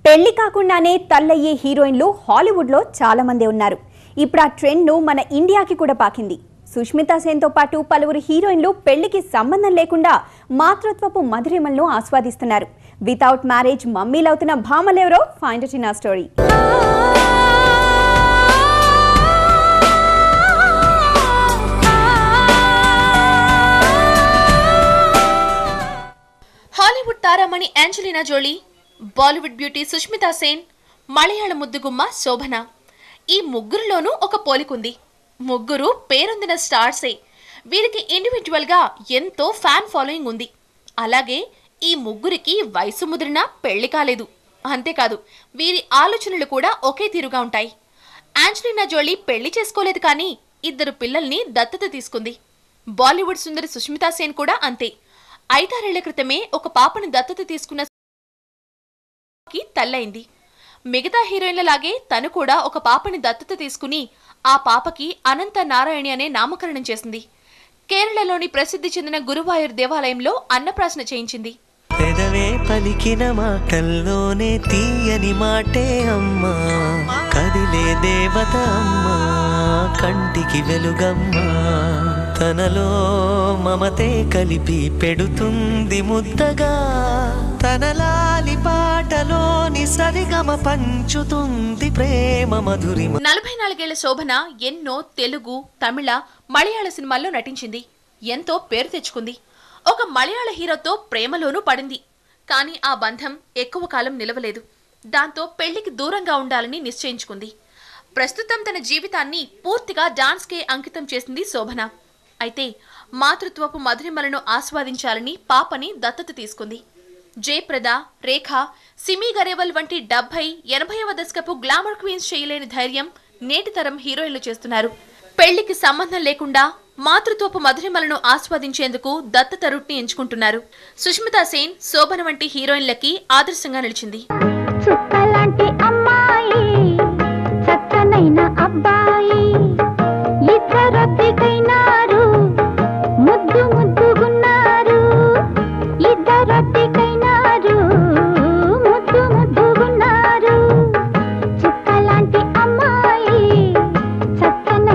పెళ్లి కాకుండానే తల్లయ్యే హీరోయిన్లు హాలీవుడ్లో చాలా మంది ఉన్నారు. ఇప్పుడు ఆ ట్రెండ్ను మన ఇండియాకి కూడా పాకింది. సుష్మితా సేన్తో పాటు పలువురు హీరోయిన్లు పెళ్లికి సంబంధం లేకుండా మాతృత్వపు మధురిమలను ఆస్వాదిస్తున్నారు. వితౌట్ మ్యారేజ్ మమ్మీలవుతున్న భామలెవరో ఫైండ్ ఇట్ ఇన్ ఆ స్టోరీ. హాలీవుడ్ తారమణి Angelina Jolie, Bollywood beauty Sushmita Sen, మలయాళ ముద్దుగుమ్మ శోభన, ఈ ముగ్గురులోనూ ఒక పోలికుంది. ముగ్గురు పేరొందిన స్టార్సే. వీరికి ఇండివిజువల్ గా ఎంతో ఫ్యాన్ ఫాలోయింగ్ ఉంది. అలాగే ఈ ముగ్గురికి వయసు ముదిరినా పెళ్లి కాలేదు. అంతేకాదు, వీరి ఆలోచనలు కూడా ఒకే తీరుగా ఉంటాయి. ఏంజెలినా జోలీ పెళ్లి చేసుకోలేదు, కానీ 2 పిల్లల్ని దత్తత తీసుకుంది. బాలీవుడ్ సుందరి సుష్మితా సేన్ కూడా అంతే. 5-6 ఏళ్ల క్రితమే ఒక పాపని దత్తత తీసుకున్న తల్లైంది. మిగతా హీరోయిన్లలాగే తను కూడా ఒక పాపని దత్తత తీసుకుని ఆ పాపకి అనంత నారాయణి అనే నామకరణం చేసింది. కేరళలోని ప్రసిద్ధి చెందిన గురువాయూర్ దేవాలయంలో అన్నప్రాసన చేయించింది. పెదవే పలికిన మాటల్లోనే తీయని మాటే అమ్మా, కదిలే దేవత అమ్మా, కంటికి వెలుగమ్మా, తనలో మమతే కలిపి పెడుతుంది ముద్దగా, తనలాలి పాటలోని సరిగమ పంచుతుంది ప్రేమ మధురిమ. 44 ఏళ్ల శోభన ఎన్నో తెలుగు, తమిళ, మలయాళ సినిమాల్లో నటించింది. ఎంతో పేరు తెచ్చుకుంది. ఒక మలయాళ హీరోతో ప్రేమలోనూ పడింది. కానీ ఆ బంధం ఎక్కువ కాలం నిలవలేదు. దాంతో పెళ్లికి దూరంగా ఉండాలని నిశ్చయించుకుంది. ప్రస్తుతం తన జీవితాన్ని పూర్తిగా డాన్స్కే అంకితం చేసింది శోభన. అయితే మాతృత్వపు మధురిమలను ఆస్వాదించాలని పాపని దత్తత తీసుకుంది. జయప్రద, రేఖ, సిమీ గరేవాల్ వంటి 70-80వ దశకపు గ్లామర్ క్వీన్స్ చేయలేని ధైర్యం నేటి తరం హీరోయిన్లు చేస్తున్నారు. పెళ్లికి సంబంధం లేకుండా మాతృత్వపు మధురిమలను ఆస్వాదించేందుకు దత్తత రూట్ని ఎంచుకుంటున్నారు. సుష్మితా సేన్, శోభన వంటి హీరోయిన్లకి ఆదర్శంగా నిలిచింది.